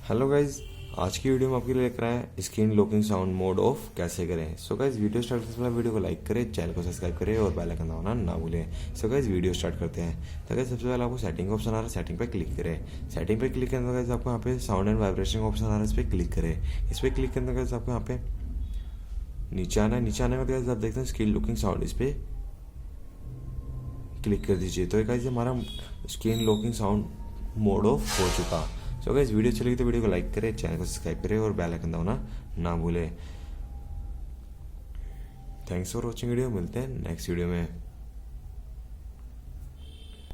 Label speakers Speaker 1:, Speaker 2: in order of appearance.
Speaker 1: Hello guys, आज की video में आपके लिए लेकर आए हैं screen locking sound mode of कैसे करें। सो गाइज वीडियो स्टार्ट करने से पहले वीडियो को लाइक करें, चैनल को सब्सक्राइब करें और बेल आइकन दबाना ना भूलें। सो गाइज वीडियो स्टार्ट करते हैं। तो गाइज सबसे पहले आपको सेटिंग ऑप्शन आ रहा है, सेटिंग पे क्लिक करें। सेटिंग पे क्लिक करने के बाद आपको यहाँ पे साउंड एंड वाइब्रेशन ऑप्शन आ रहा है, इस पर क्लिक करें। इस पर क्लिक करने के बाद आपको यहाँ पे नीचे आना है। नीचे आने के बाद आप देखते हैं स्क्रीन लॉकिंग साउंड, इस पर क्लिक कर दीजिए। तो गाइज हमारा screen locking sound mode of हो चुका। सो गाइस वीडियो अच्छी लगी तो वीडियो को लाइक करें, चैनल को सब्सक्राइब करें और बेल आइकन दबाना ना भूलें। थैंक्स फॉर वॉचिंग वीडियो, मिलते हैं नेक्स्ट वीडियो में।